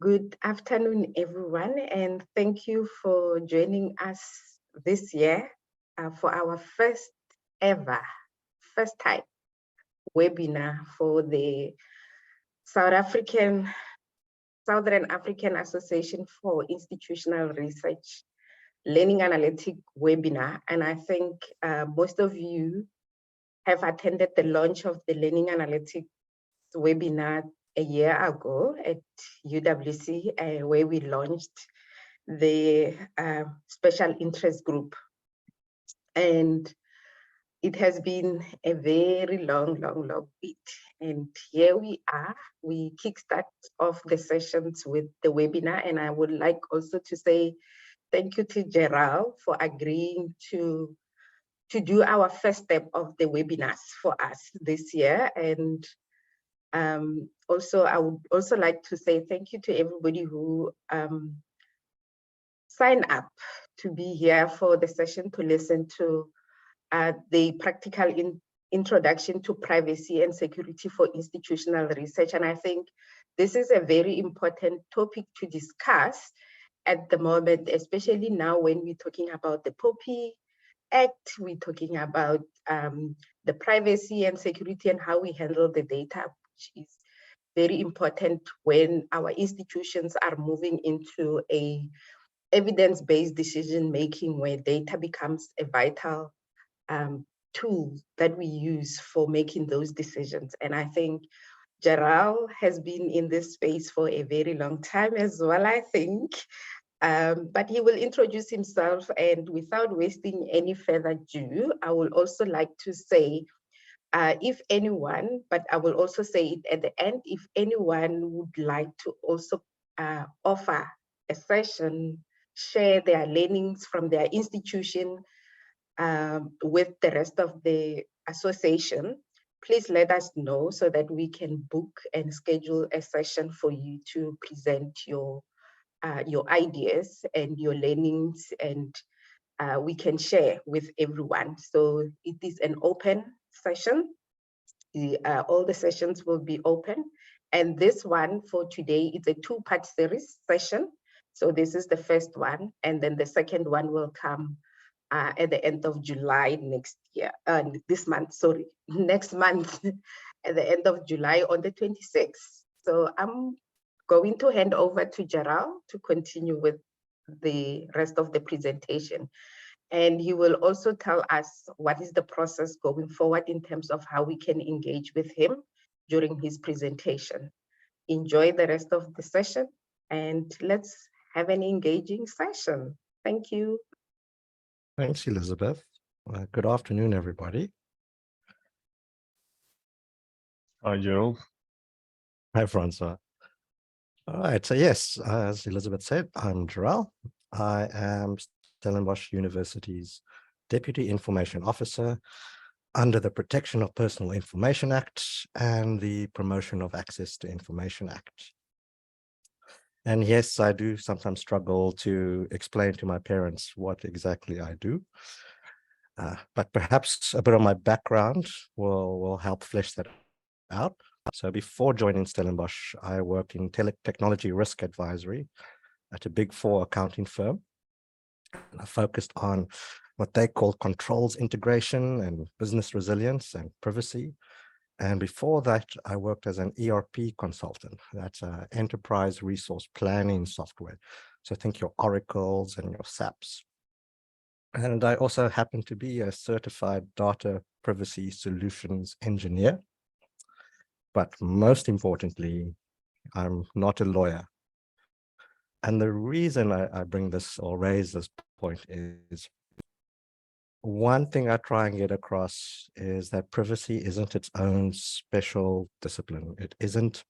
Good afternoon, everyone, and thank you for joining us this year for our first time webinar for the Southern African Association for Institutional Research Learning Analytic webinar. And I think most of you have attended the launch of the Learning Analytics webinar a year ago at UWC, where we launched the special interest group. And it has been a very long wait. And here we are, we kickstart off the sessions with the webinar. And I would like also to say thank you to Gerald for agreeing to do our first step of the webinars for us this year. And also, I would also like to say thank you to everybody who signed up to be here for the session to listen to the practical introduction to privacy and security for institutional research. And I think this is a very important topic to discuss at the moment, especially now when we're talking about the POPI Act, we're talking about the privacy and security and how we handle the data, which is very important when our institutions are moving into a evidence-based decision-making where data becomes a vital tool that we use for making those decisions. And I think Gerald has been in this space for a very long time as well, I think. But he will introduce himself, and without wasting any further ado, I would also like to say, if anyone, but I will also say it at the end, if anyone would like to also offer a session, share their learnings from their institution with the rest of the association, please let us know so that we can book and schedule a session for you to present your ideas and your learnings, and we can share with everyone. So it is an open session. All the sessions will be open. And this one for today is a two-part series session. So this is the first one, and then the second one will come at the end of July next year, next month, at the end of July on the 26th. So I'm going to hand over to Gerald to continue with the rest of the presentation. And he will also tell us what is the process going forward in terms of how we can engage with him during his presentation. Enjoy the rest of the session and let's have an engaging session. Thank you. Thanks, Elizabeth. Good afternoon, everybody. Hi, Gerald. Hi, Francois. All right, so yes, as Elizabeth said, I'm Gerald. I am Stellenbosch University's Deputy Information Officer under the Protection of Personal Information Act and the Promotion of Access to Information Act. And yes, I do sometimes struggle to explain to my parents what exactly I do. But perhaps a bit of my background will help flesh that out. So before joining Stellenbosch, I worked in technology risk advisory at a Big Four accounting firm. And I focused on what they call controls integration and business resilience and privacy. And before that, I worked as an ERP consultant. That's an enterprise resource planning software. So think your Oracles and your SAPs. And I also happen to be a certified data privacy solutions engineer. But most importantly, I'm not a lawyer. And the reason I bring this or raise this point is one thing I try and get across is that privacy isn't its own special discipline. It isn't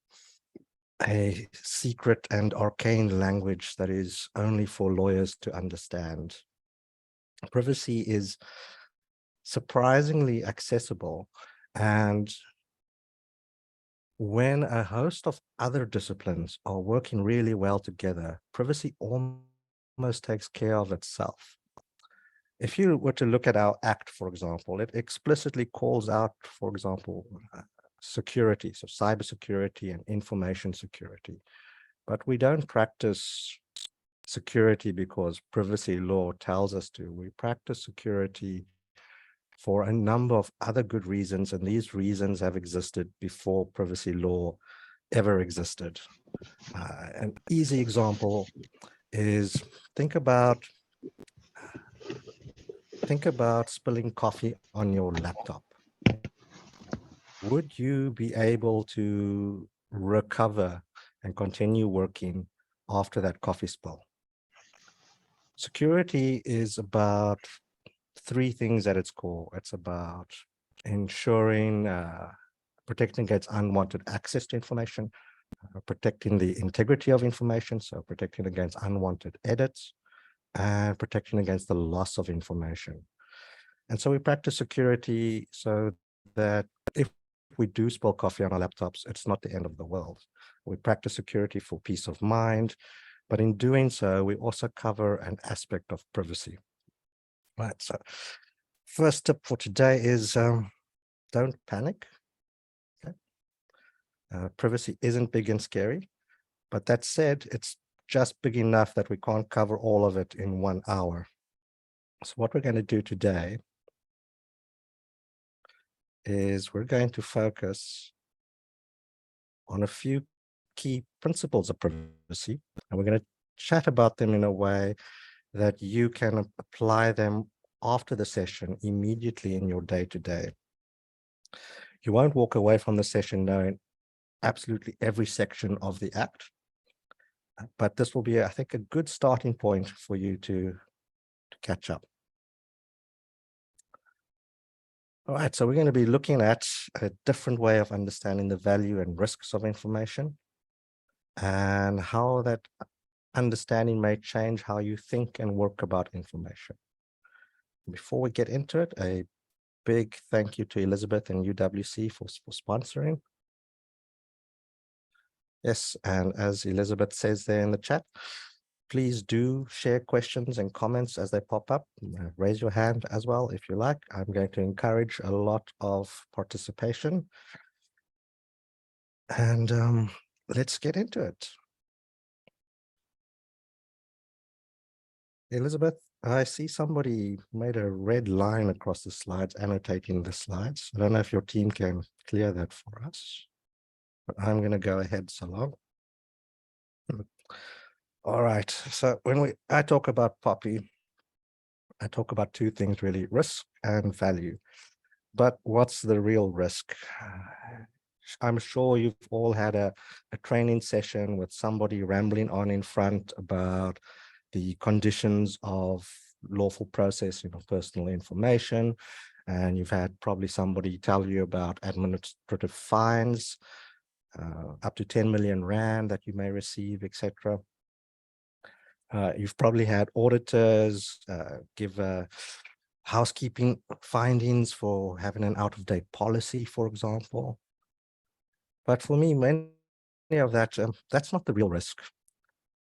a secret and arcane language that is only for lawyers to understand. Privacy is surprisingly accessible, and when a host of other disciplines are working really well together, privacy almost takes care of itself. If you were to look at our act, for example, it explicitly calls out, for example, security, so cybersecurity and information security. but we don't practice security because privacy law tells us to. We practice security for a number of other good reasons, and these reasons have existed before privacy law ever existed. An easy example is think about spilling coffee on your laptop. Would you be able to recover and continue working after that coffee spill? Security is about three things at its core. It's about ensuring protecting against unwanted access to information, protecting the integrity of information, so protecting against unwanted edits, and protecting against the loss of information. And so we practice security so that if we do spill coffee on our laptops, it's not the end of the world. We practice security for peace of mind, but in doing so, we also cover an aspect of privacy. Right, so first tip for today is don't panic. Okay? Privacy isn't big and scary, but that said, it's just big enough that we can't cover all of it in 1 hour. So what we're going to do today is we're going to focus on a few key principles of privacy, and we're going to chat about them in a way that you can apply them after the session immediately in your day-to-day. You won't walk away from the session knowing absolutely every section of the act, but this will be, I think, a good starting point for you to catch up. All right, so we're going to be looking at a different way of understanding the value and risks of information and how that understanding may change how you think and work about information. Before we get into it, a big thank you to Elizabeth and UWC for sponsoring. Yes, and as Elizabeth says there in the chat, please do share questions and comments as they pop up. Raise your hand as well if you like. I'm going to encourage a lot of participation. And let's get into it. Elizabeth, I see somebody made a red line across the slides, annotating the slides. I don't know if your team can clear that for us, but I'm going to go ahead so long. All right, so when I talk about POPI, I talk about two things really, risk and value. But what's the real risk? I'm sure you've all had a training session with somebody rambling on in front about the conditions of lawful processing of personal information. And you've had probably somebody tell you about administrative fines, up to 10 million Rand that you may receive, etc. You've probably had auditors give housekeeping findings for having an out-of-date policy, for example. But for me, many of that, that's not the real risk.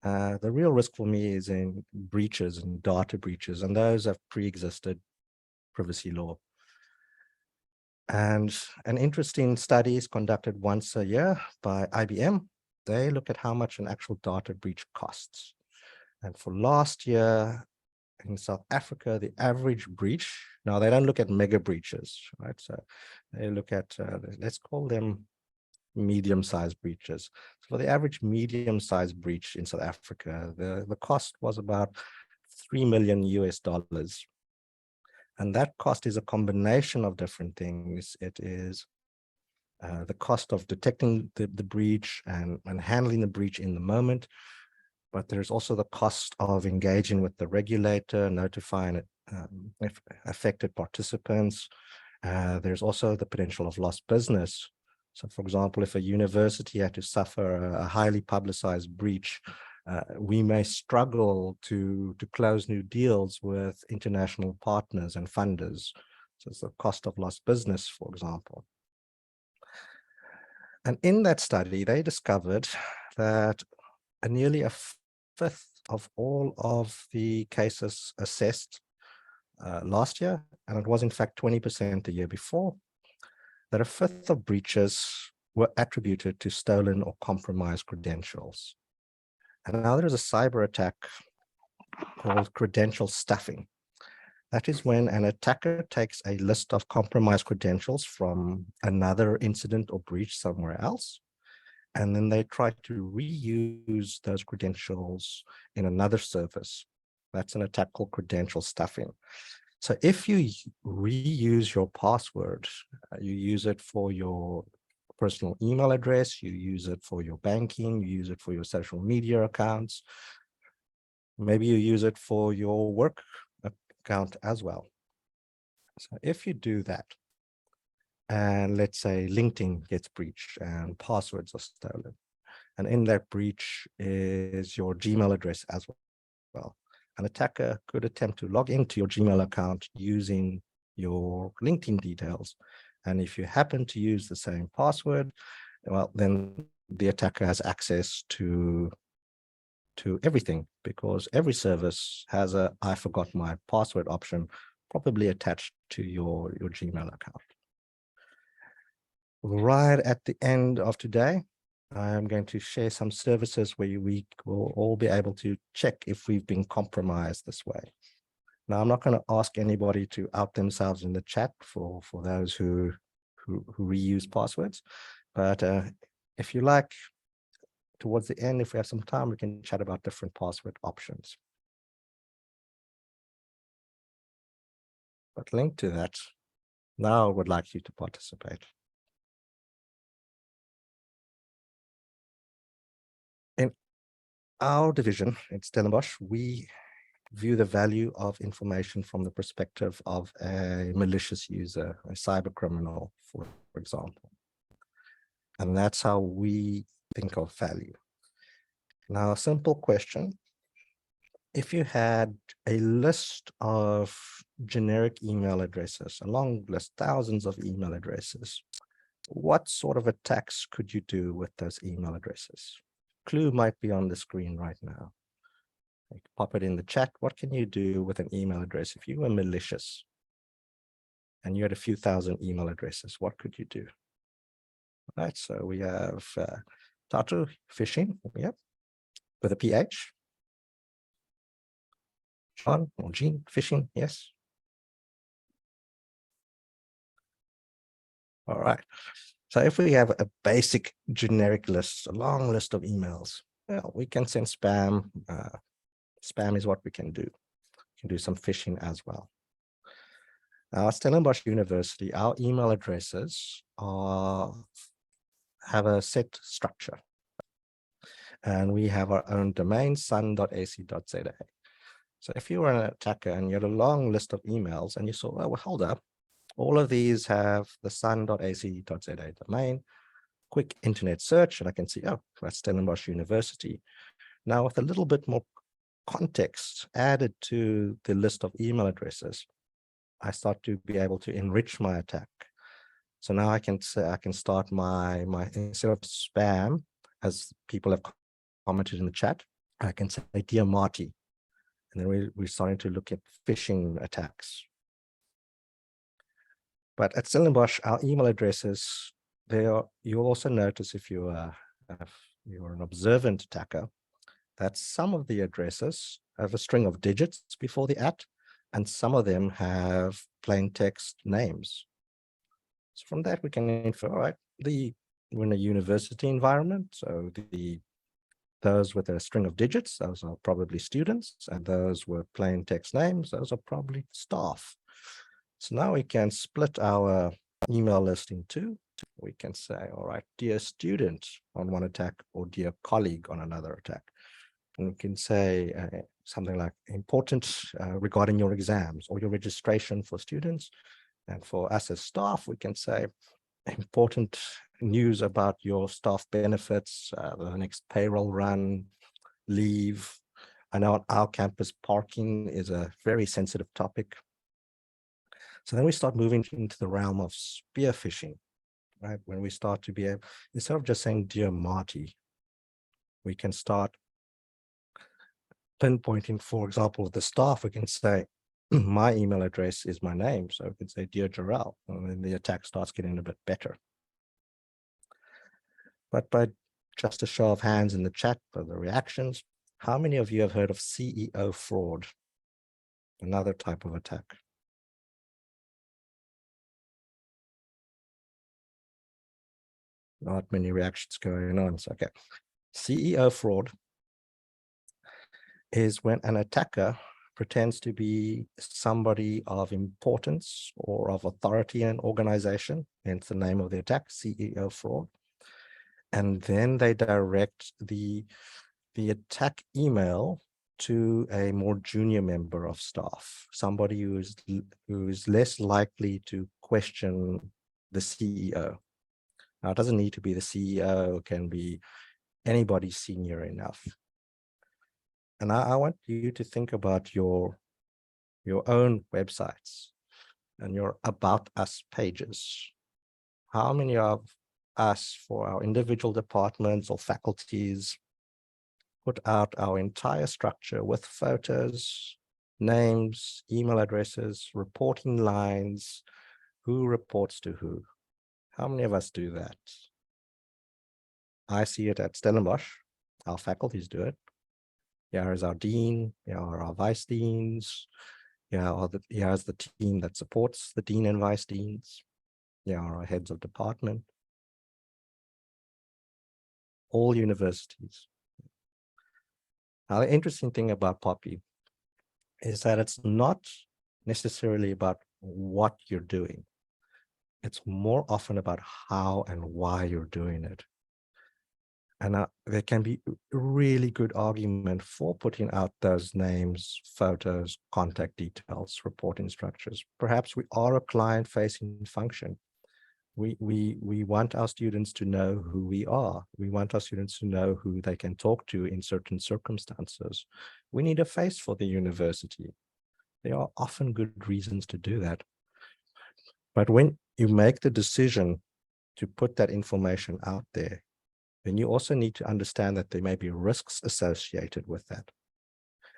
The real risk for me is in breaches and data breaches, and those have pre-existed privacy law. And an interesting study is conducted once a year by IBM. They look at how much an actual data breach costs. And for last year in South Africa, the average breach, now they don't look at mega breaches, right? So they look at, let's call them medium-sized breaches. So for the average medium-sized breach in South Africa, the cost was about $3 million US. And that cost is a combination of different things. It is the cost of detecting the breach and handling the breach in the moment. But there's also the cost of engaging with the regulator, notifying affected participants. There's also the potential of lost business. So, for example, if a university had to suffer a highly publicized breach, we may struggle to close new deals with international partners and funders. So it's the cost of lost business, for example. And in that study, they discovered that nearly a fifth of all of the cases assessed last year, and it was in fact 20% the year before, that a fifth of breaches were attributed to stolen or compromised credentials. And now there's a cyber attack called credential stuffing. That is when an attacker takes a list of compromised credentials from another incident or breach somewhere else, and then they try to reuse those credentials in another service. That's an attack called credential stuffing. So if you reuse your password, you use it for your personal email address, you use it for your banking, you use it for your social media accounts, maybe you use it for your work account as well. So if you do that, and let's say LinkedIn gets breached and passwords are stolen, and in that breach is your Gmail address as well, an attacker could attempt to log into your Gmail account using your LinkedIn details. And if you happen to use the same password, well, then the attacker has access to everything, because every service has a I forgot my password option probably attached to your Gmail account. Right at the end of today, I'm going to share some services where we will all be able to check if we've been compromised this way. Now, I'm not going to ask anybody to out themselves in the chat for those who reuse passwords, but if you like, towards the end, if we have some time, we can chat about different password options. But linked to that, now I would like you to participate. In our division at Stellenbosch, we view the value of information from the perspective of a malicious user, a cyber criminal, for example. And that's how we think of value. Now, a simple question. If you had a list of generic email addresses, a long list, thousands of email addresses, what sort of attacks could you do with those email addresses? Clue might be on the screen right now. You can pop it in the chat. What can you do with an email address? If you were malicious and you had a few thousand email addresses, what could you do? All right, so we have Tatu, phishing, yep, with a PH. John or Jean, phishing, yes. All right. So if we have a basic generic list, a long list of emails, well, we can send spam. Spam is what we can do. We can do some phishing as well. Now, at Stellenbosch University, our email addresses have a set structure. And we have our own domain, sun.ac.za. So if you were an attacker and you had a long list of emails and you saw, oh, well, hold up, all of these have the sun.ac.za domain, quick internet search, and I can see, oh, that's Stellenbosch University. Now, with a little bit more context added to the list of email addresses, I start to be able to enrich my attack. So now I can say, I can start my instead of spam, as people have commented in the chat, I can say, dear Marty. And then we're starting to look at phishing attacks. But at Stellenbosch, our email addresses, you'll also notice if you're an observant attacker, that some of the addresses have a string of digits before the @ and some of them have plain text names. So from that, we can infer, all right, we're in a university environment, so those with a string of digits, those are probably students, and those with plain text names, those are probably staff. So now we can split our email list in two. We can say, all right, dear student on one attack, or dear colleague on another attack. And we can say something like important regarding your exams or your registration for students. And for us as staff, we can say important news about your staff benefits, the next payroll run, leave. I know on our campus, parking is a very sensitive topic. So then we start moving into the realm of spear phishing, right? When we start to be able, instead of just saying, dear Marty, we can start pinpointing, for example, with the staff, we can say, my email address is my name. So we can say, dear Jarrell, and then the attack starts getting a bit better. But by just a show of hands in the chat for the reactions, How many of you have heard of CEO fraud? Another type of attack. Not many reactions going on. So, okay. CEO fraud is when an attacker pretends to be somebody of importance or of authority in an organization, hence the name of the attack, CEO fraud. And then they direct the attack email to a more junior member of staff, somebody who is less likely to question the CEO. Now, it doesn't need to be the CEO, it can be anybody senior enough. And I want you to think about your own websites and your About Us pages. How many of us, for our individual departments or faculties, put out our entire structure with photos, names, email addresses, reporting lines, who reports to who? How many of us do that? I see it at Stellenbosch. Our faculties do it. Here is our dean, here are our vice deans, here's the team that supports the dean and vice deans, here are our heads of department. All universities. Now, the interesting thing about Poppy is that it's not necessarily about what you're doing. It's more often about how and why you're doing it. And there can be a really good argument for putting out those names, photos, contact details, reporting structures. Perhaps we are a client-facing function. We want our students to know who we are. We want our students to know who they can talk to in certain circumstances. We need a face for the university. There are often good reasons to do that. But when you make the decision to put that information out there, then you also need to understand that there may be risks associated with that.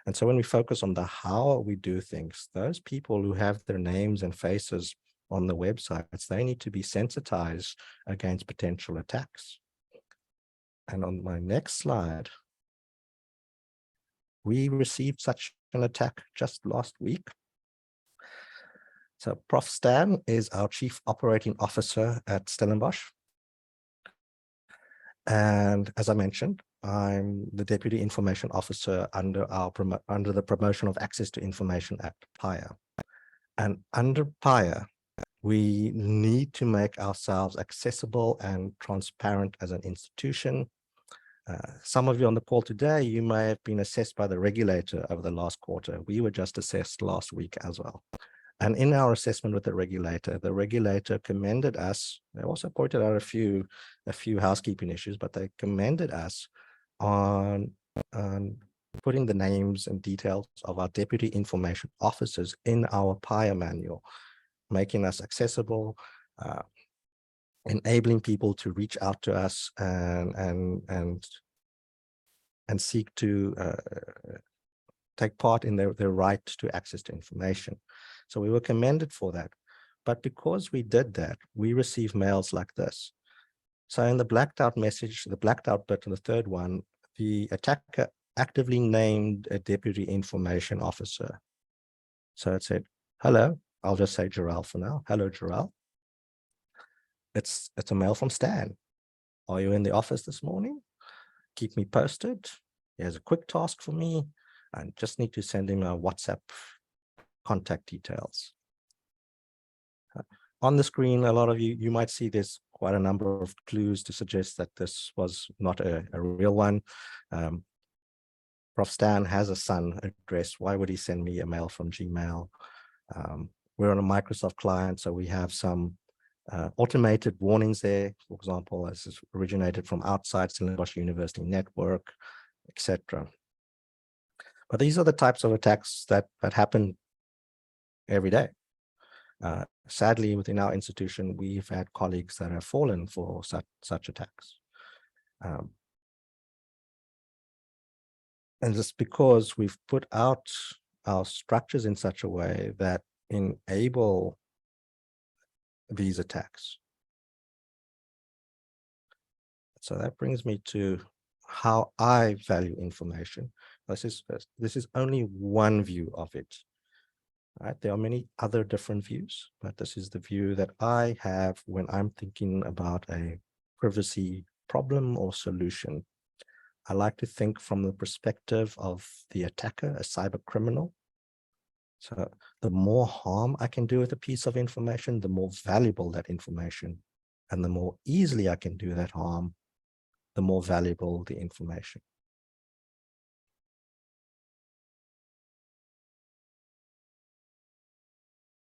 And so when we focus on the how we do things, those people who have their names and faces on the websites, they need to be sensitized against potential attacks. And on my next slide, we received such an attack just last week. So Prof. Stan is our Chief Operating Officer at Stellenbosch. And as I mentioned, I'm the Deputy Information Officer under the Promotion of Access to Information Act, PIA. And under PIA, we need to make ourselves accessible and transparent as an institution. Some of you on the call today, you may have been assessed by the regulator over the last quarter. We were just assessed last week as well. And in our assessment with the regulator commended us. They also pointed out a few housekeeping issues, but they commended us on putting the names and details of our deputy information officers in our PIA manual, making us accessible, enabling people to reach out to us and seek to take part in their right to access to information. So we were commended for that. But because we did that, we received mails like this. So in the blacked out message, the blacked out bit in the third one, the attacker actively named a deputy information officer. So it said, hello, I'll just say Jarrell for now. Hello, Jarrell. It's a mail from Stan. Are you in the office this morning? Keep me posted. Here's a quick task for me. I just need to send him a WhatsApp contact details. On the screen, a lot of you might see there's quite a number of clues to suggest that this was not a real one. Prof. Stan has a Sun address. Why would he send me a mail from Gmail? We're on a Microsoft client, so we have some automated warnings there. For example, this is originated from outside Stellenbosch University network, etc. But these are the types of attacks that happen every day. Sadly, within our institution, we've had colleagues that have fallen for such attacks. And just because we've put out our structures in such a way that enable these attacks. So that brings me to how I value information. This is only one view of it. Right? There are many other different views, but this is the view that I have when I'm thinking about a privacy problem or solution. I like to think from the perspective of the attacker, a cyber criminal. So the more harm I can do with a piece of information, the more valuable that information, and the more easily I can do that harm, the more valuable the information.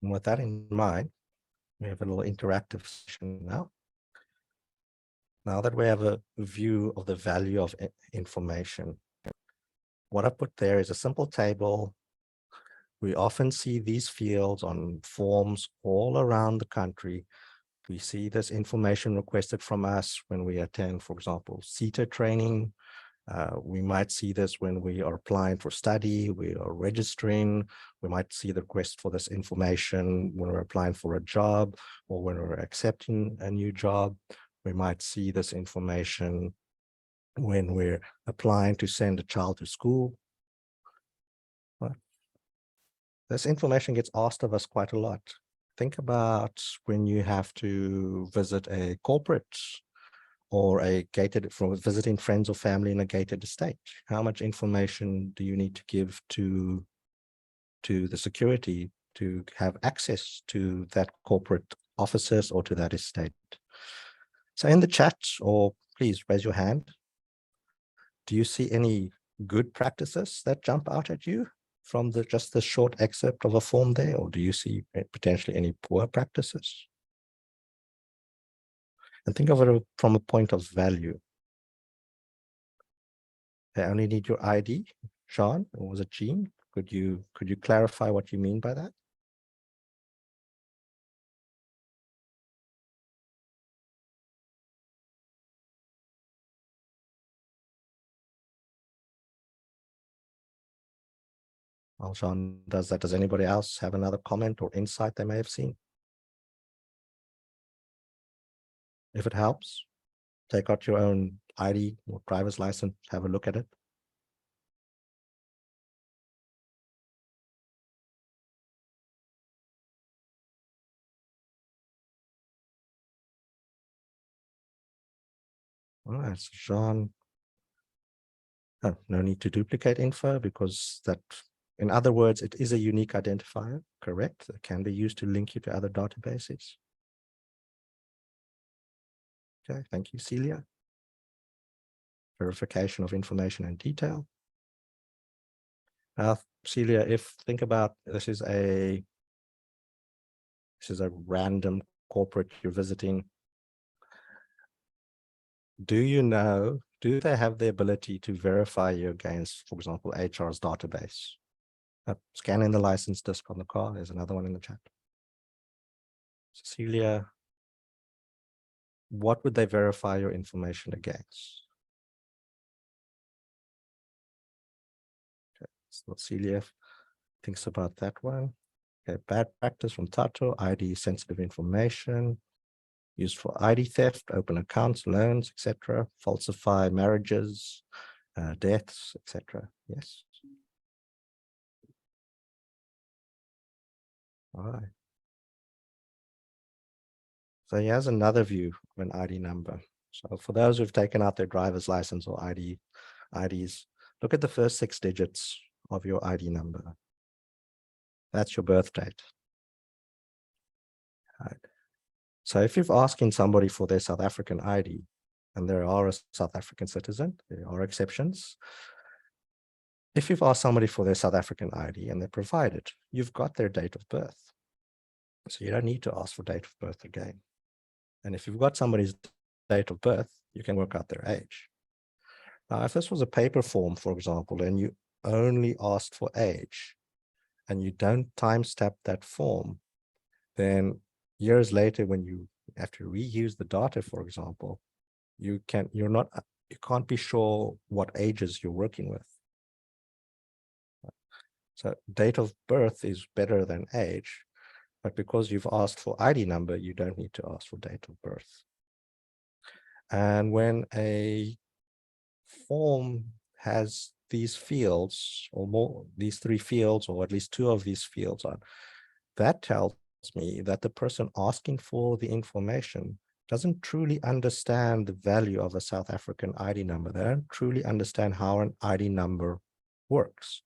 And with that in mind, we have a little interactive session now. Now that we have a view of the value of information, what I put there is a simple table. We often see these fields on forms all around the country. We see this information requested from us when we attend, for example, CETA training. We might see this when we are applying for study, we are registering. We might see the request for this information when we're applying for a job or when we're accepting a new job. We might see this information when we're applying to send a child to school. But this information gets asked of us quite a lot. Think about when you have to visit a corporate or a gated, from visiting friends or family in a gated estate. How much information do you need to give to the security to have access to that corporate offices or to that estate? So in the chat, or please raise your hand, do you see any good practices that jump out at you from just the short excerpt of a form there, or do you see potentially any poor practices? And think of it from a point of value. They only need your ID, Sean, or was it Jean? Could you clarify what you mean by that? Well, Sean does that. Does anybody else have another comment or insight they may have seen? If it helps, take out your own ID or driver's license, have a look at it. All right, so Sean. Oh, no need to duplicate info because that, in other words, it is a unique identifier, correct? That can be used to link you to other databases. Okay, thank you, Celia. Verification of information and detail. Now, Celia, think about this is a random corporate you're visiting. Do you know, do they have the ability to verify you against, for example, HR's database? Scanning the license disc on the car. There's another one in the chat. Cecilia, what would they verify your information against? Okay, so Celia thinks about that one. Okay, bad practice from Tato, ID sensitive information, used for ID theft, open accounts, loans, etc., falsify marriages, deaths, etc. Yes. All right. So here's another view of an ID number. So for those who've taken out their driver's license or IDs, look at the first 6 digits of your ID number. That's your birth date. Right. So if you're asking somebody for their South African ID, and there are a South African citizen, there are exceptions. If you've asked somebody for their South African ID and they provide it, you've got their date of birth. So you don't need to ask for date of birth again. And if you've got somebody's date of birth, you can work out their age. Now, if this was a paper form, for example, and you only asked for age and you don't timestamp that form, then years later, when you have to reuse the data, for example, you can't be sure what ages you're working with. So date of birth is better than age, but because you've asked for ID number, you don't need to ask for date of birth. And when a form has these fields or more, these 3 fields, or at least 2 of these fields on, that tells me that the person asking for the information doesn't truly understand the value of a South African ID number. They don't truly understand how an ID number works.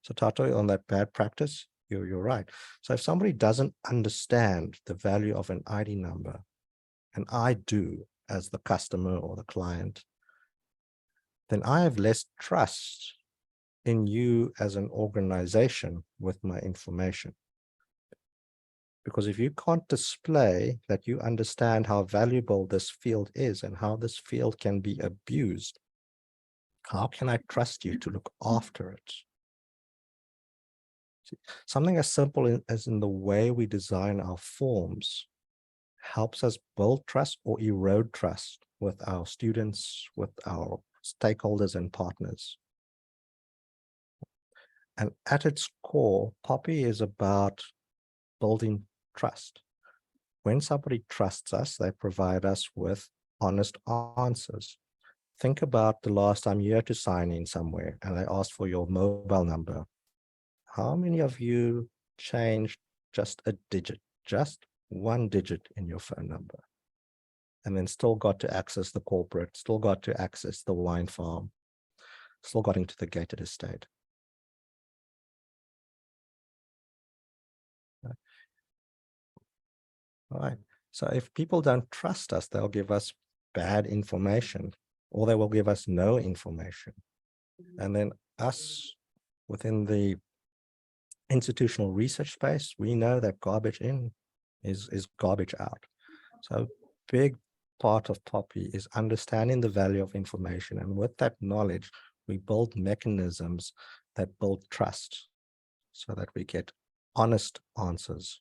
So Tato, on that bad practice, you're right. So if somebody doesn't understand the value of an ID number, and I do as the customer or the client, then I have less trust in you as an organization with my information. Because if you can't display that you understand how valuable this field is and how this field can be abused, how can I trust you to look after it? See, something as simple as in the way we design our forms helps us build trust or erode trust with our students, with our stakeholders and partners. And at its core, Poppy is about building trust. When somebody trusts us, they provide us with honest answers. Think about the last time you had to sign in somewhere and they asked for your mobile number. How many of you changed just a digit, just 1 digit in your phone number, and then still got to access the corporate, still got to access the wine farm, still got into the gated estate? All right. So if people don't trust us, they'll give us bad information, or they will give us no information. And then us within the institutional research space, we know that garbage in is garbage out. So big part of Poppy is understanding the value of information. And with that knowledge, we build mechanisms that build trust so that we get honest answers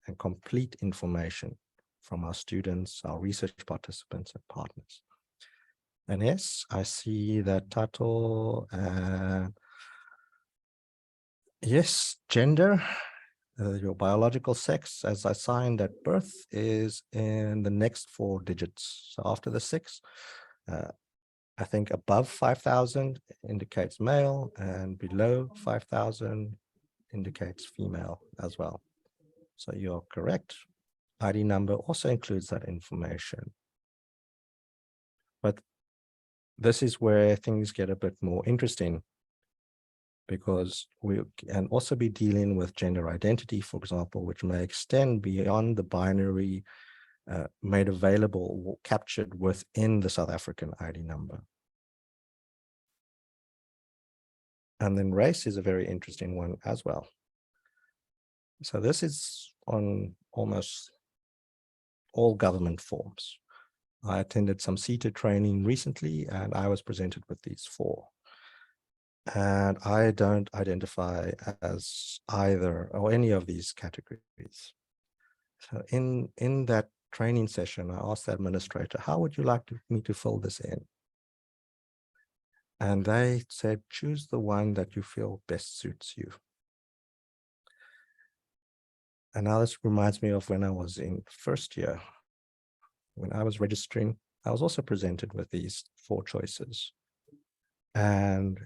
and complete information from our students, our research participants and partners. And yes, I see that Tato, yes, gender, your biological sex as assigned at birth is in the next 4 digits. So after the 6, I think above 5,000 indicates male and below 5,000 indicates female as well. So you're correct. ID number also includes that information. But this is where things get a bit more interesting, because we can also be dealing with gender identity, for example, which may extend beyond the binary made available or captured within the South African ID number. And then race is a very interesting one as well. So this is on almost all government forms. I attended some CETA training recently, and I was presented with these 4. And I don't identify as either or any of these categories. So in that training session, I asked the administrator, how would you like me to fill this in? And they said, choose the one that you feel best suits you. And now this reminds me of when I was in first year. When I was registering, I was also presented with these 4 choices. And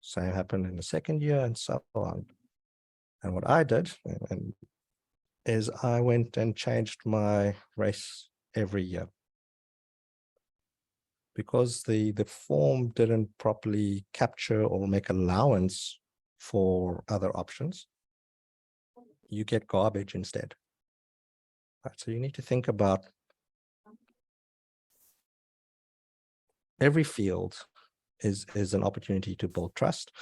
same happened in the second year and so on. And what I did is I went and changed my race every year. Because the form didn't properly capture or make allowance for other options, you get garbage instead. Right, so you need to think about every field is an opportunity to build trust,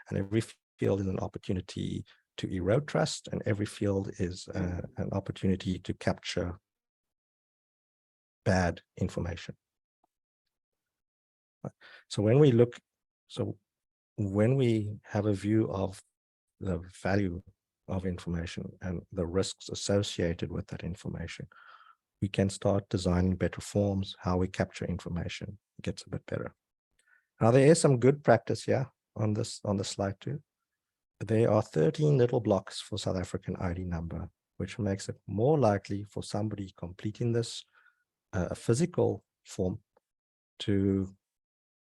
and every field is an opportunity to erode trust, and every field is an opportunity to capture bad information. So when we have a view of the value of information and the risks associated with that information, we can start designing better forms. How we capture information gets a bit better. Now there is some good practice here on the slide too. There are 13 little blocks for South African ID number, which makes it more likely for somebody completing this physical form to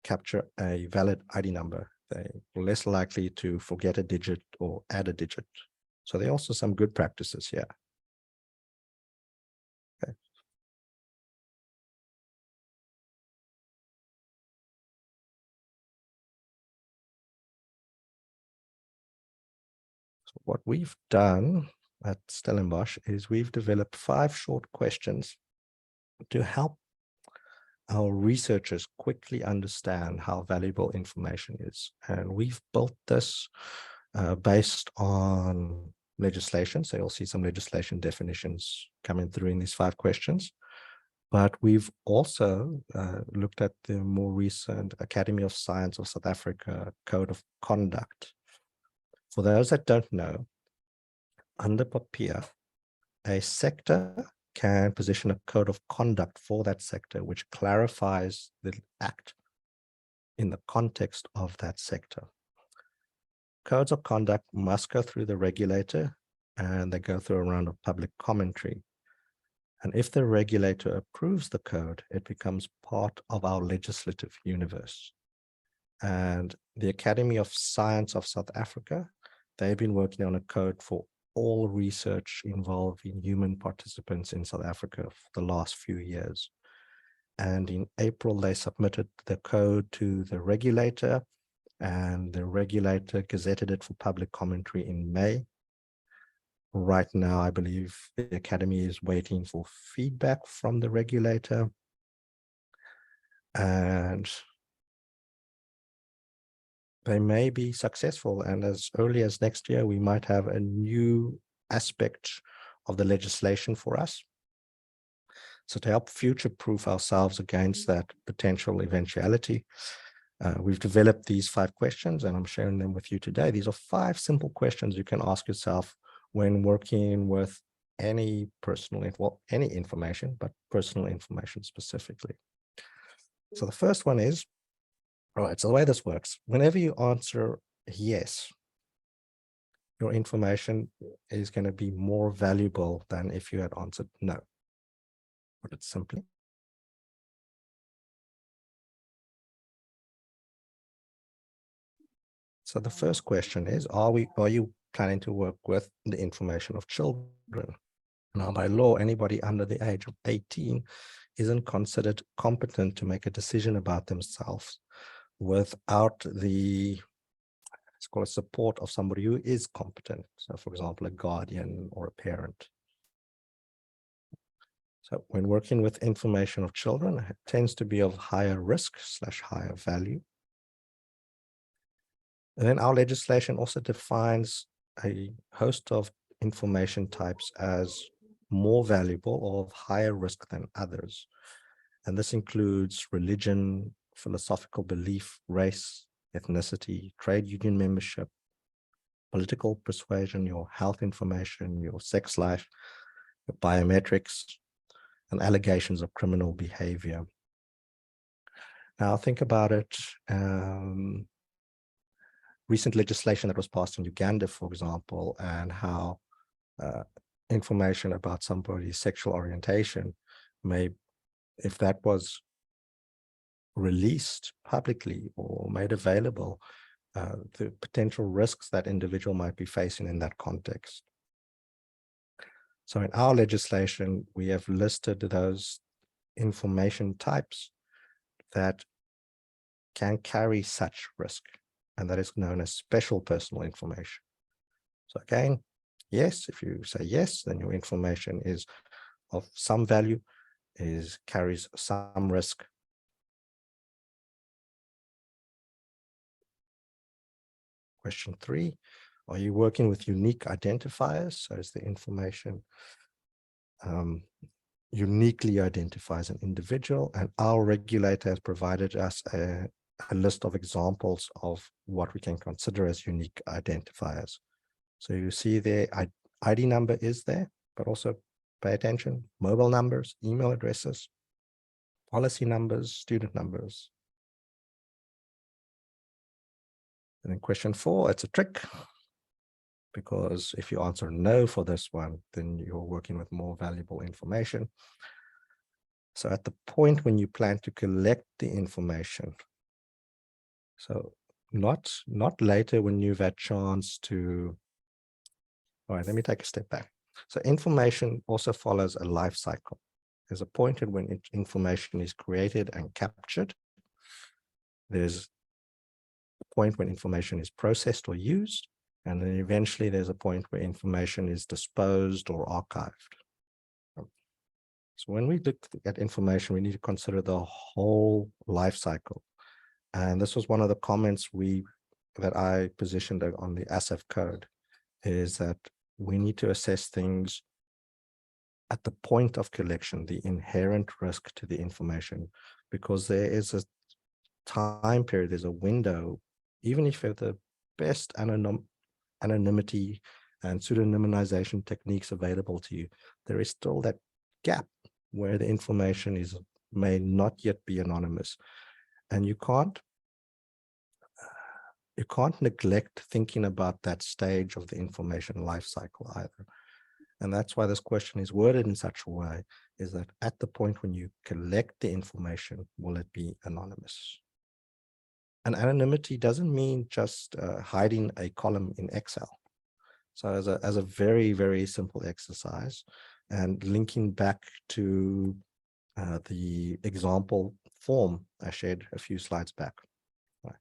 capture a valid ID number They're less likely to forget a digit or add a digit. So there are also some good practices here. Okay. So what we've done at Stellenbosch is we've developed 5 short questions to help our researchers quickly understand how valuable information is. And we've built this based on legislation. So you'll see some legislation definitions coming through in these 5 questions. But we've also looked at the more recent Academy of Science of South Africa Code of Conduct. For those that don't know, under PAPIA, a sector can position a code of conduct for that sector, which clarifies the act in the context of that sector. Codes of conduct must go through the regulator, and they go through a round of public commentary. And if the regulator approves the code, it becomes part of our legislative universe. And the Academy of Science of South Africa, they've been working on a code for all research involving human participants in South Africa for the last few years. And in April, they submitted the code to the regulator, and the regulator gazetted it for public commentary in May. Right now, I believe the Academy is waiting for feedback from the regulator. And they may be successful, and as early as next year, we might have a new aspect of the legislation for us. So to help future-proof ourselves against that potential eventuality, we've developed these 5 questions, and I'm sharing them with you today. These are 5 simple questions you can ask yourself when working with any any information, but personal information specifically. So the first one is, all right, so the way this works, whenever you answer yes, your information is going to be more valuable than if you had answered no. Put it simply. So the first question is, are you planning to work with the information of children? Now, by law, anybody under the age of 18 isn't considered competent to make a decision about themselves without the, let's call it, support of somebody who is competent. So, for example, a guardian or a parent. So when working with information of children, it tends to be of higher risk / higher value. And then our legislation also defines a host of information types as more valuable or of higher risk than others. And this includes religion, philosophical belief, race, ethnicity, trade union membership, political persuasion, your health information, your sex life, your biometrics, and allegations of criminal behavior. Now think about it. Recent legislation that was passed in Uganda, for example, and how information about somebody's sexual orientation may, if that was released publicly or made available, the potential risks that individual might be facing in that context. So in our legislation, we have listed those information types that can carry such risk, and that is known as special personal information. So again, yes, if you say yes, then your information is of some value, carries some risk. Question 3, are you working with unique identifiers? So is the information uniquely identifies an individual, and our regulator has provided us a list of examples of what we can consider as unique identifiers. So you see there, ID number is there, but also pay attention, mobile numbers, email addresses, policy numbers, student numbers. And then question 4, it's a trick, because if you answer no for this one, then you're working with more valuable information. So at the point when you plan to collect the information, so not later when you've had chance to. All right, let me take a step back. So information also follows a life cycle. There's a point at when information is created and captured. There's a point when information is processed or used, and then eventually there's a point where information is disposed or archived. So when we look at information, we need to consider the whole life cycle. And this was one of the comments that I positioned on the ASAF code, is that we need to assess things at the point of collection, the inherent risk to the information, because there is a time period, there's a window, even if you have the best anonymity and pseudonymization techniques available to you, there is still that gap where the information may not yet be anonymous. And you can't neglect thinking about that stage of the information life cycle either. And that's why this question is worded in such a way, is that at the point when you collect the information, will it be anonymous? And anonymity doesn't mean just hiding a column in Excel. So as a very, very simple exercise, and linking back to the example form I shared a few slides back. Right.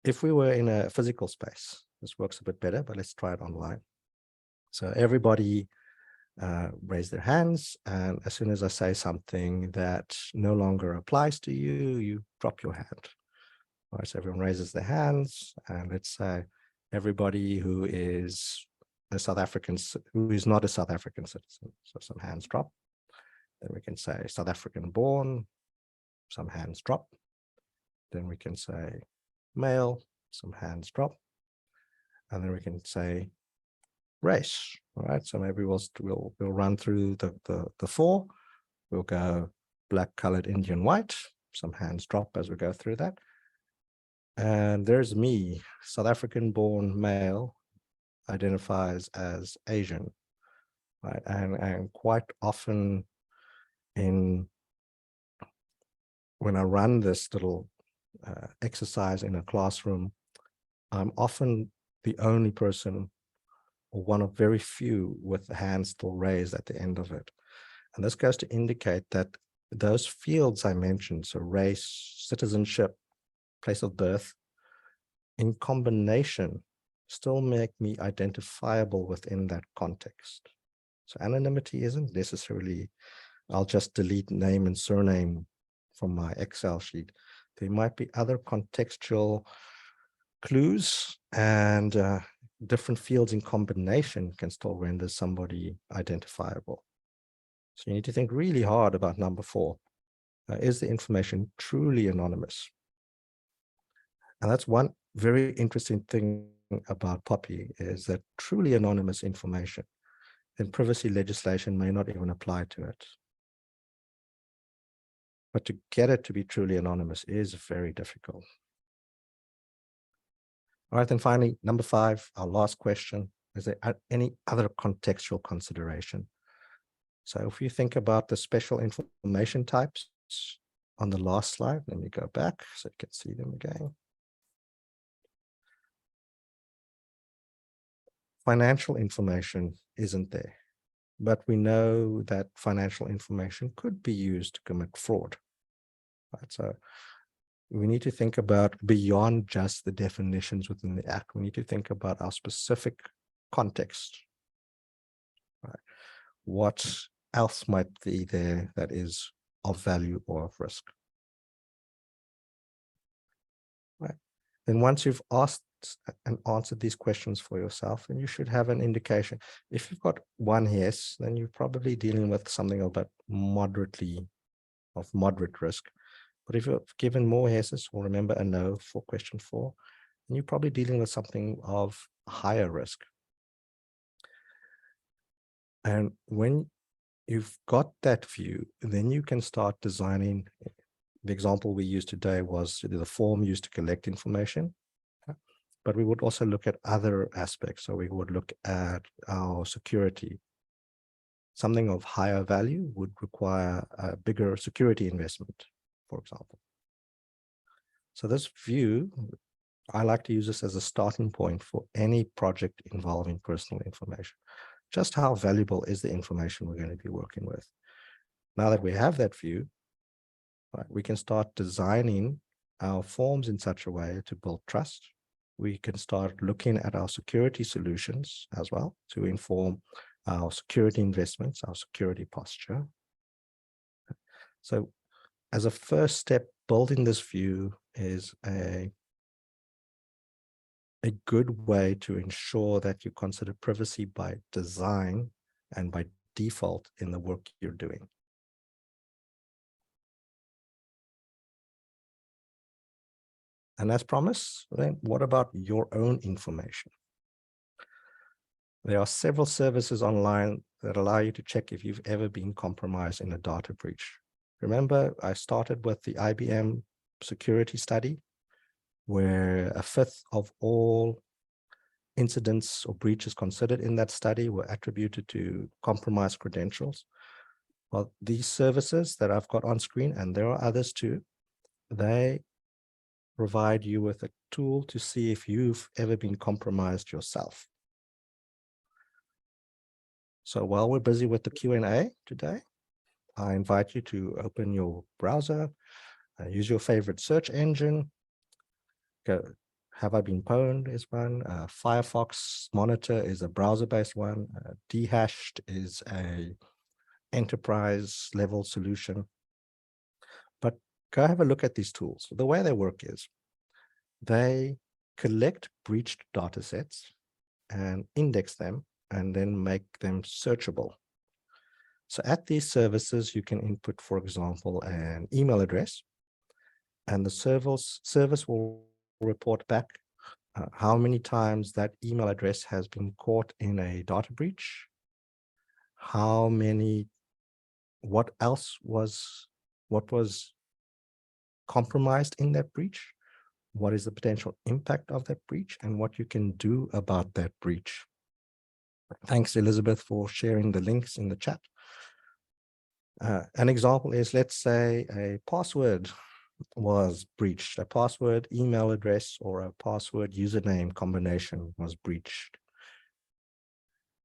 If we were in a physical space, this works a bit better, but let's try it online. So everybody raise their hands, and as soon as I say something that no longer applies to you, you drop your hand. All right, so everyone raises their hands, and let's say everybody who is a South African, who is not a South African citizen. So some hands drop. Then we can say South African born, some hands drop. Then we can say male, some hands drop. And then we can say race. All right, so maybe we'll run through the four. We'll go black, colored, Indian, white. Some hands drop as we go through that. And there's me, South African born male, identifies as Asian, right? And quite often when I run this little exercise in a classroom, I'm often the only person, or one of very few, with the hand still raised at the end of it. And this goes to indicate that those fields I mentioned, so race, citizenship, place of birth, in combination, still make me identifiable within that context. So anonymity isn't necessarily, I'll just delete name and surname from my Excel sheet. There might be other contextual clues, and different fields in combination can still render somebody identifiable. So you need to think really hard about number 4. Is the information truly anonymous? And that's one very interesting thing about POPI, is that truly anonymous information, then privacy legislation may not even apply to it. But to get it to be truly anonymous is very difficult. All right, then finally, number 5, our last question, is there any other contextual consideration? So if you think about the special information types on the last slide, let me go back so you can see them again. Financial information isn't there, but we know that financial information could be used to commit fraud. Right? So we need to think about beyond just the definitions within the Act. We need to think about our specific context. Right? What else might be there that is of value or of risk? Right. Then once you've asked and answered these questions for yourself, then you should have an indication. If you've got one yes, then you're probably dealing with something about moderate risk. But if you're given more yeses, or remember a no for question 4, then you're probably dealing with something of higher risk. And when you've got that view, then you can start designing. The example we used today was the form used to collect information, but we would also look at other aspects. So we would look at our security. Something of higher value would require a bigger security investment, for example. So this view, I like to use this as a starting point for any project involving personal information. Just how valuable is the information we're going to be working with? Now that we have that view, right, we can start designing our forms in such a way to build trust. We can start looking at our security solutions as well to inform our security investments, our security posture. So as a first step, building this view is a good way to ensure that you consider privacy by design and by default in the work you're doing. And as promised, then what about your own information? There are several services online that allow you to check if you've ever been compromised in a data breach. Remember, I started with the IBM security study, where 1/5 of all incidents or breaches considered in that study were attributed to compromised credentials. Well, these services that I've got on screen, and there are others too, they provide you with a tool to see if you've ever been compromised yourself. So while we're busy with the Q&A today, I invite you to open your browser, use your favorite search engine. Go, Have I Been Pwned is one. Firefox Monitor is a browser-based one. Dehashed is a enterprise level solution. But go have a look at these tools. The way they work is they collect breached data sets and index them and then make them searchable. So at these services, you can input, for example, an email address, and the service will report back how many times that email address has been caught in a data breach, what was compromised in that breach, what is the potential impact of that breach, and what you can do about that breach. Thanks, Elizabeth, for sharing the links in the chat. An example is, let's say a password was breached, a password email address or a password username combination was breached.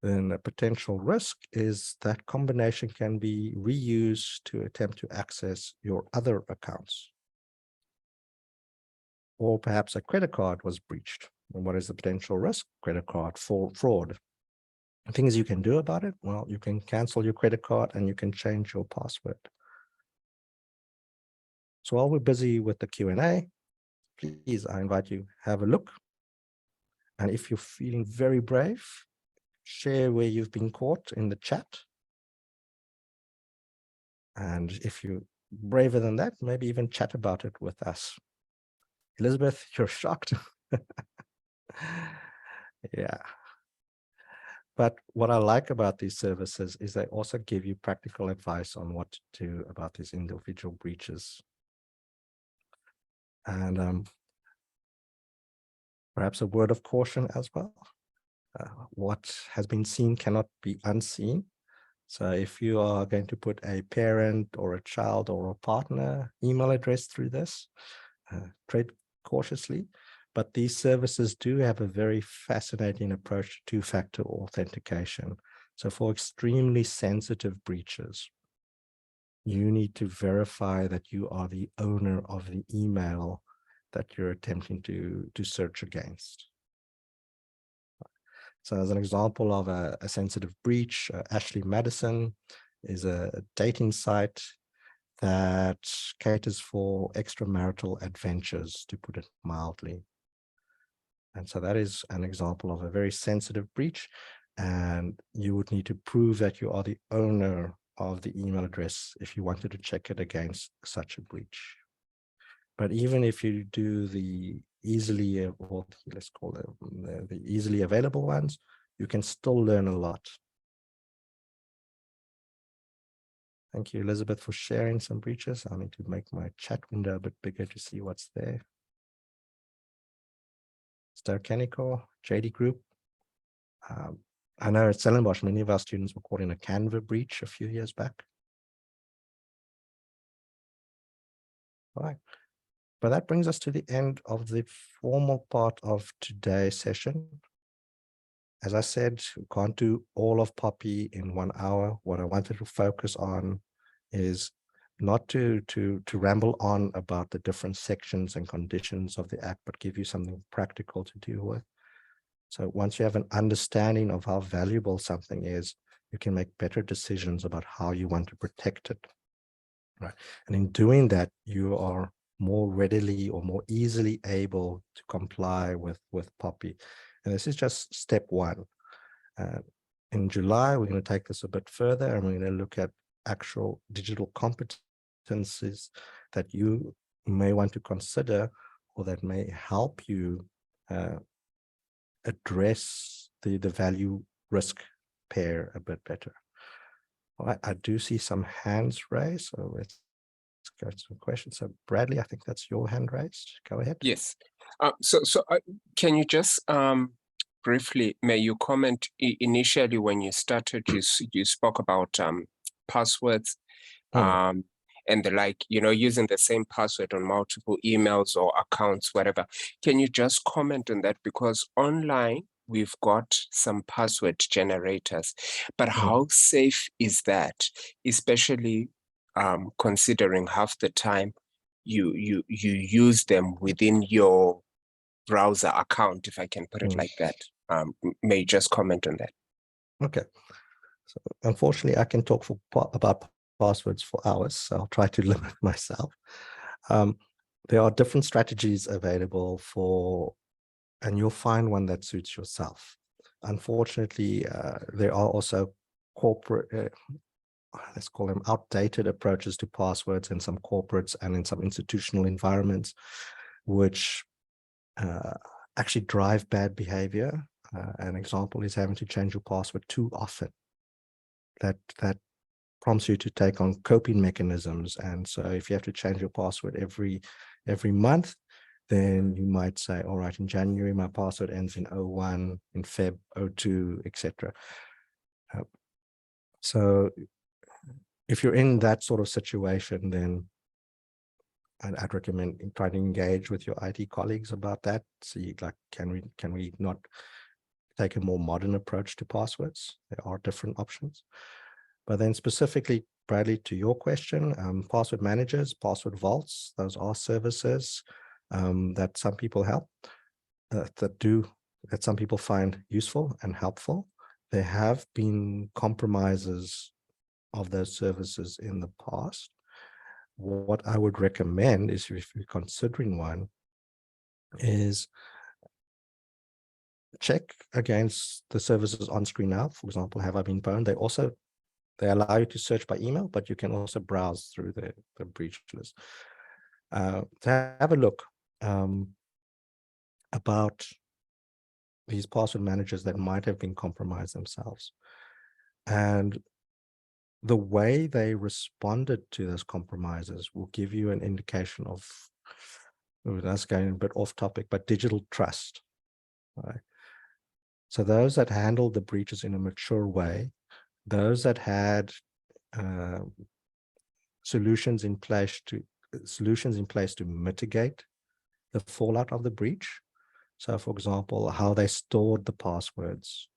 Then a potential risk is that combination can be reused to attempt to access your other accounts. Or perhaps a credit card was breached. And what is the potential risk? Credit card fraud. Things you can do about it? Well, you can cancel your credit card and you can change your password. So while we're busy with the Q&A, please, I invite you, have a look. And if you're feeling very brave, share where you've been caught in the chat. And if you're braver than that, maybe even chat about it with us. Elizabeth, you're shocked. Yeah. But what I like about these services is they also give you practical advice on what to do about these individual breaches. And perhaps a word of caution as well. What has been seen cannot be unseen. So if you are going to put a parent or a child or a partner email address through this, tread cautiously. But these services do have a very fascinating approach to two-factor authentication. So for extremely sensitive breaches, you need to verify that you are the owner of the email that you're attempting to search against. So as an example of a sensitive breach, Ashley Madison is a dating site that caters for extramarital adventures, to put it mildly. And so that is an example of a very sensitive breach, and you would need to prove that you are the owner of the email address if you wanted to check it against such a breach. But even if you do the easily, or let's call it the easily available ones, you can still learn a lot. Thank you, Elizabeth, for sharing some breaches. I need to make my chat window a bit bigger to see what's there. Starcanico, JD Group. I know at Stellenbosch, many of our students were caught in a Canva breach a few years back. All right. But that brings us to the end of the formal part of today's session. As I said, we can't do all of Poppy in 1 hour. What I wanted to focus on is not to ramble on about the different sections and conditions of the Act, but give you something practical to deal with. So once you have an understanding of how valuable something is, you can make better decisions about how you want to protect it, right? And in doing that, you are more readily or more easily able to comply with Poppy. And this is just step one. In July, we're going to take this a bit further, and we're going to look at actual digital competencies that you may want to consider, or that may help you address the value risk pair a bit better. All right, I do see some hands raised, so let's go to some questions. So Bradley, I think that's your hand raised. Go ahead. Yes. Can you just briefly, may you comment initially when you started, you spoke about passwords and the like, using the same password on multiple emails or accounts, whatever. Can you just comment on that? Because online, we've got some password generators, but how safe is that, especially considering half the time you use them within your browser account, if I can put it like that? May you just comment on that? Okay. So unfortunately, I can talk about passwords for hours, so I'll try to limit myself. There are different strategies available and you'll find one that suits yourself. Unfortunately, there are also corporate, let's call them outdated approaches to passwords in some corporates and in some institutional environments, which actually drive bad behavior. An example is having to change your password too often. That prompts you to take on coping mechanisms. And so if you have to change your password every month, then you might say, all right, in January, my password ends in 01, in Feb 02, etc. So if you're in that sort of situation, then I'd recommend trying to engage with your IT colleagues about that. See, like, can we not take a more modern approach to passwords? There are different options. But then specifically, Bradley, to your question, password managers, password vaults, those are services that some people that some people find useful and helpful. There have been compromises of those services in the past. What I would recommend is, if you're considering one, is check against the services on screen now. For example, have I been pwned? They allow you to search by email, but you can also browse through the breach list. To have a look about these password managers that might have been compromised themselves. And the way they responded to those compromises will give you an indication of, that's going a bit off topic, but digital trust. Right? So those that handled the breaches in a mature way, those that had solutions in place to mitigate the fallout of the breach. So, for example, how they stored the passwords,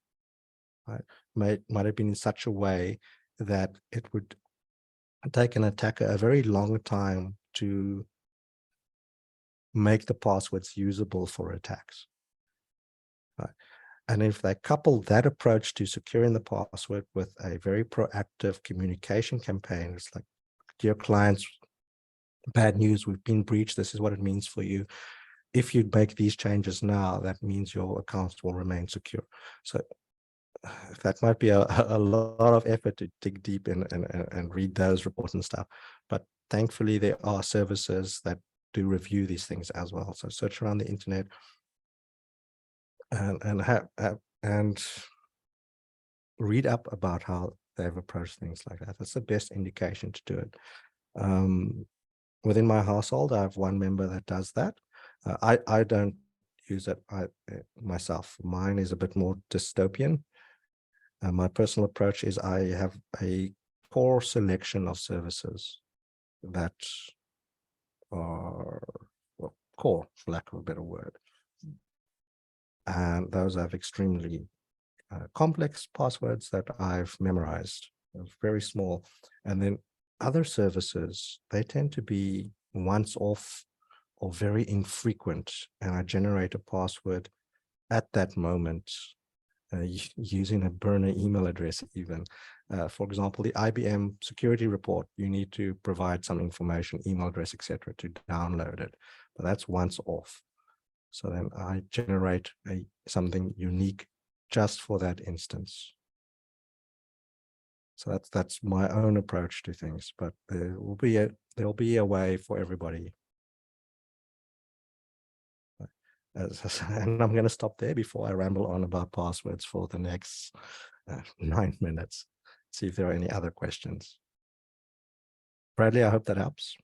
right, might have been in such a way that it would take an attacker a very long time to make the passwords usable for attacks. Right. And if they couple that approach to securing the password with a very proactive communication campaign, it's like, dear clients, bad news, we've been breached. This is what it means for you. If you make these changes now, that means your accounts will remain secure. So that might be a lot of effort to dig deep in and read those reports and stuff. But thankfully, there are services that do review these things as well. So search around the internet and read up about how they've approached things like that. That's the best indication to do it. Within my household, I have one member that does that. I don't use it myself. Mine is a bit more dystopian. My personal approach is I have a core selection of services that are core, for lack of a better word. And those have extremely complex passwords that I've memorized. They're very small. And then other services, they tend to be once off or very infrequent. And I generate a password at that moment using a burner email address even. For example, the IBM security report, you need to provide some information, email address, etc., to download it. But that's once off. So then I generate something unique just for that instance. So that's my own approach to things, but there'll be a way for everybody. And I'm going to stop there before I ramble on about passwords for the next 9 minutes. See if there are any other questions. Bradley, I hope that helps.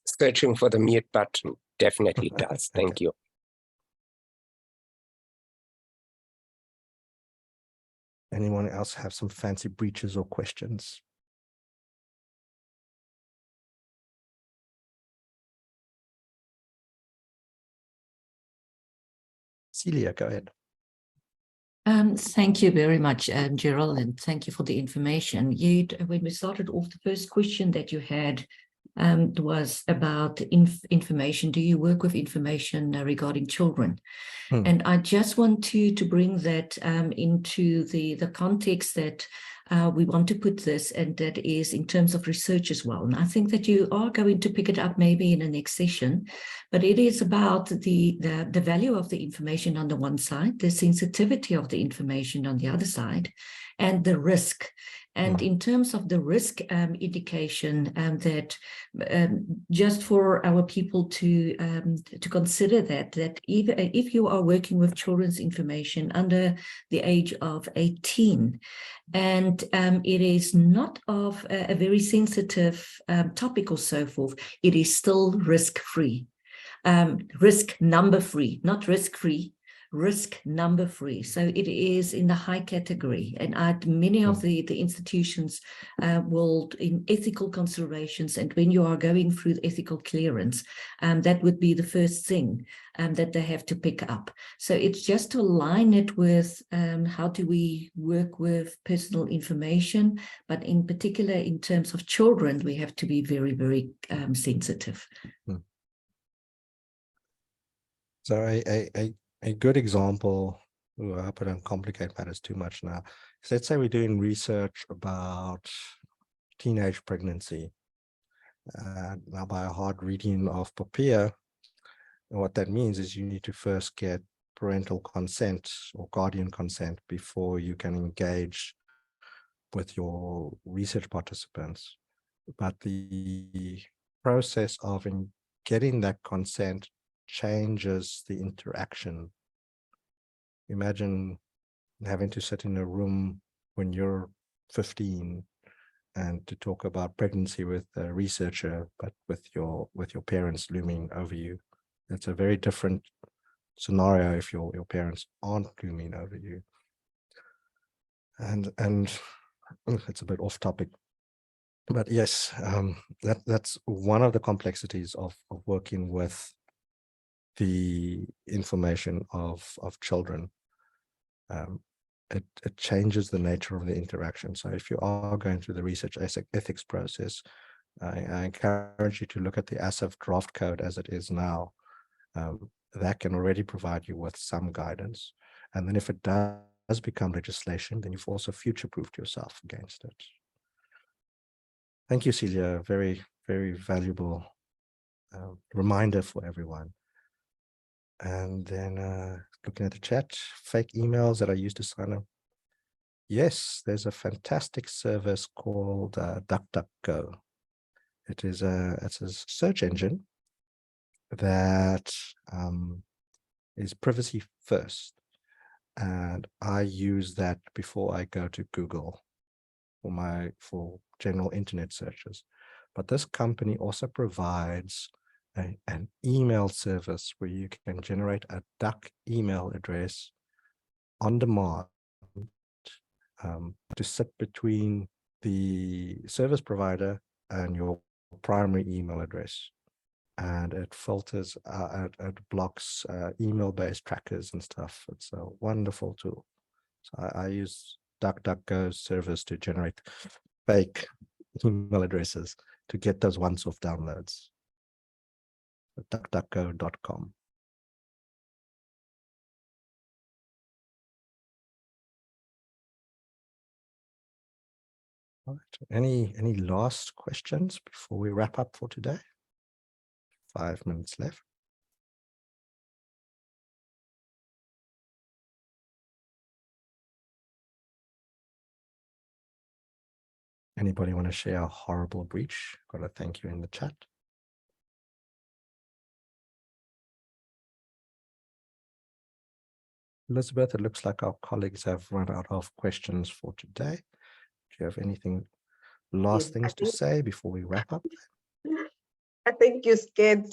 Searching for the mute button definitely does. Thank Okay. you. Anyone else have some fancy breaches or questions? Celia, go ahead. Thank you very much, Gerald, and thank you for the information. When we started off, the first question that you had was about information. Do you work with information regarding children? And I just want to bring that into the context that we want to put this, and that is in terms of research as well. And I think that you are going to pick it up maybe in the next session, but it is about the value of the information on the one side, the sensitivity of the information on the other side, and the risk. And in terms of the risk indication, that just for our people to consider that if you are working with children's information under the age of 18, and it is not of a very sensitive topic or so forth, it is still risk-free. Risk number-free, not risk-free, risk number-free. So it is in the high category. And many of the institutions will, in ethical considerations, and when you are going through the ethical clearance, that would be the first thing that they have to pick up. So it's just to align it with how do we work with personal information, but in particular in terms of children, we have to be very, very sensitive. So a good example, I hope I don't complicate matters too much now. So let's say we're doing research about teenage pregnancy. Now by a hard reading of Popea, what that means is you need to first get parental consent or guardian consent before you can engage with your research participants. But the process of getting that consent changes the interaction. Imagine having to sit in a room when you're 15 and to talk about pregnancy with a researcher, but with your parents looming over you. It's a very different scenario if your parents aren't looming over you. And it's a bit off topic, but yes, that's one of the complexities of working with the information of children. It changes the nature of the interaction. So if you are going through the research ethics process, I encourage you to look at the ASAF draft code as it is now. That can already provide you with some guidance. And then if it does become legislation, then you've also future-proofed yourself against it. Thank you, Celia. Very, very valuable reminder for everyone. And then looking at the chat, fake emails that I used to sign up. Yes, there's a fantastic service called DuckDuckGo. It's a search engine that is privacy first. And I use that before I go to Google for general internet searches. But this company also provides an email service where you can generate a duck email address on demand to sit between the service provider and your primary email address. And it filters, it blocks email-based trackers and stuff. It's a wonderful tool. So I use DuckDuckGo's service to generate fake email addresses to get those once-off downloads. DuckDuckGo.com. All right. Any last questions before we wrap up for today? 5 minutes left. Anybody want to share a horrible breach? Got a thank you in the chat. Elizabeth, it looks like our colleagues have run out of questions for today. Do you have anything, last Yes, things to say before we wrap up? I think you scared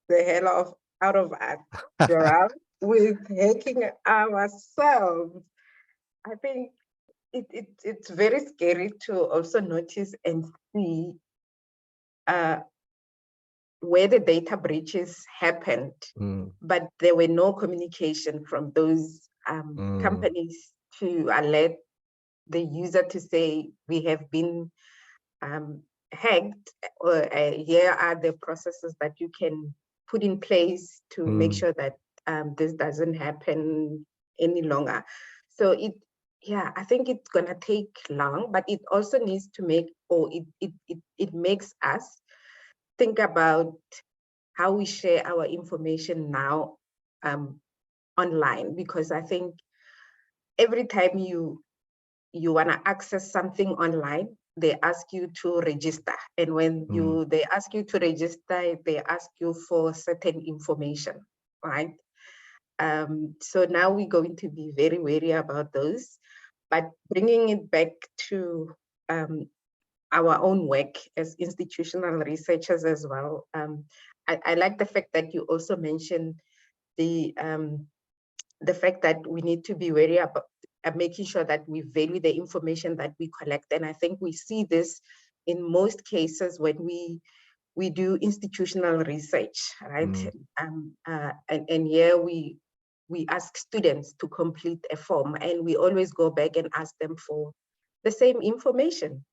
the hell out of us, Gerald, with hacking ourselves. I think it's very scary to also notice and see where the data breaches happened, but there were no communication from those companies to alert the user to say, we have been hacked, or here are the processes that you can put in place to make sure that this doesn't happen any longer. So I think it's gonna take long, but it also needs to make, or it makes us think about how we share our information now online, because I think every time you want to access something online, they ask you to register. And when they ask you to register, they ask you for certain information, right? So now we're going to be very wary about those, but bringing it back to our own work as institutional researchers as well. I like the fact that you also mentioned the fact that we need to be wary about making sure that we value the information that we collect. And I think we see this in most cases when we do institutional research, right? And here we ask students to complete a form, and we always go back and ask them for the same information.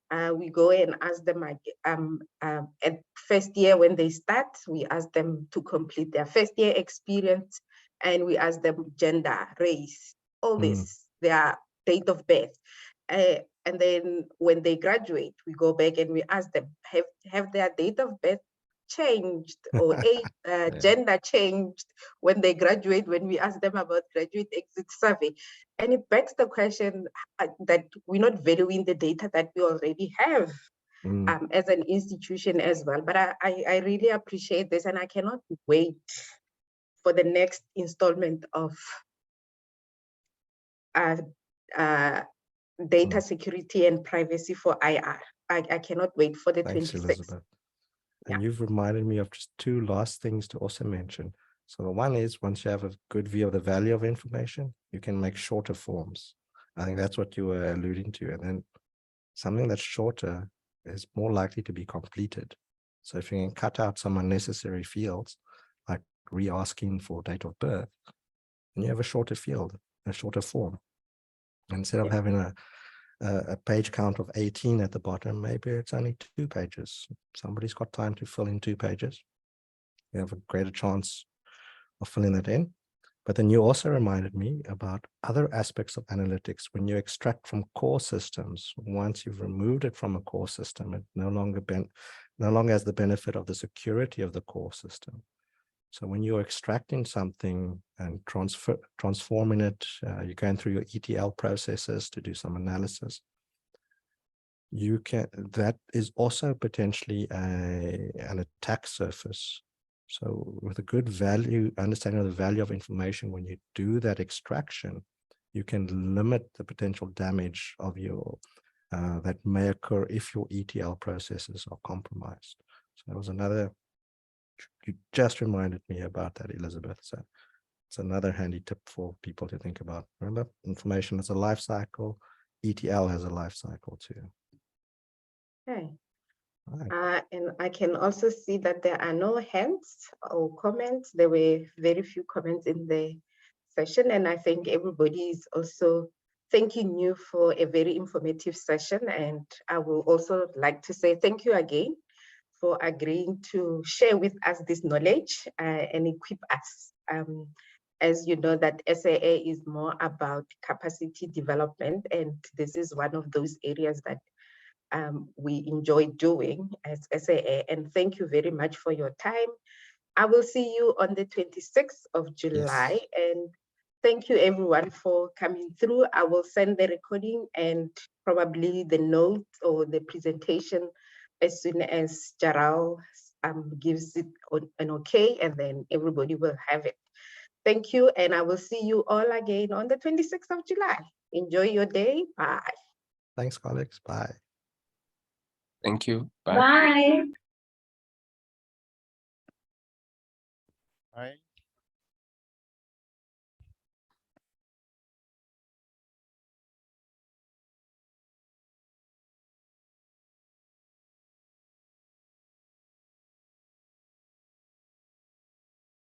We go and ask them at first year when they start, we ask them to complete their first year experience, and we ask them gender, race, all this, their date of birth. And then when they graduate, we go back and we ask them, have their date of birth changed or gender changed when they graduate, when we ask them about graduate exit survey. And it begs the question that we're not valuing the data that we already have as an institution as well. But I really appreciate this, and I cannot wait for the next installment of data security and privacy for IR. I cannot wait for the 26th. Elizabeth. And you've reminded me of just two last things to also mention. So the one is, once you have a good view of the value of information, you can make shorter forms. I think that's what you were alluding to. And then something that's shorter is more likely to be completed. So if you can cut out some unnecessary fields, like re-asking for date of birth, then you have a shorter field, a shorter form. Instead of having a page count of 18 at the bottom, maybe it's only 2 pages. Somebody's got time to fill in 2 pages. You have a greater chance of filling that in. But then you also reminded me about other aspects of analytics. When you extract from core systems, once you've removed it from a core system, it no longer has the benefit of the security of the core system. So when you're extracting something and transforming it, you're going through your ETL processes to do some analysis. That is also potentially an attack surface. So with a good understanding of the value of information, when you do that extraction, you can limit the potential damage of your that may occur if your ETL processes are compromised. So that was another. You just reminded me about that, Elizabeth. So it's another handy tip for people to think about. Remember, information has a life cycle. ETL has a life cycle too. Okay. All right. And I can also see that there are no hands or comments. There were very few comments in the session, and I think everybody is also thanking you for a very informative session. And I will also like to say thank you again for agreeing to share with us this knowledge and equip us. As you know, that SAA is more about capacity development, and this is one of those areas that we enjoy doing as SAA. And thank you very much for your time. I will see you on the 26th of July. Yes. And thank you everyone for coming through. I will send the recording and probably the note or the presentation as soon as Jaral gives it an okay, and then everybody will have it. Thank you, and I will see you all again on the 26th of July. Enjoy your day. Bye. Thanks, colleagues. Bye. Thank you. Bye. Bye.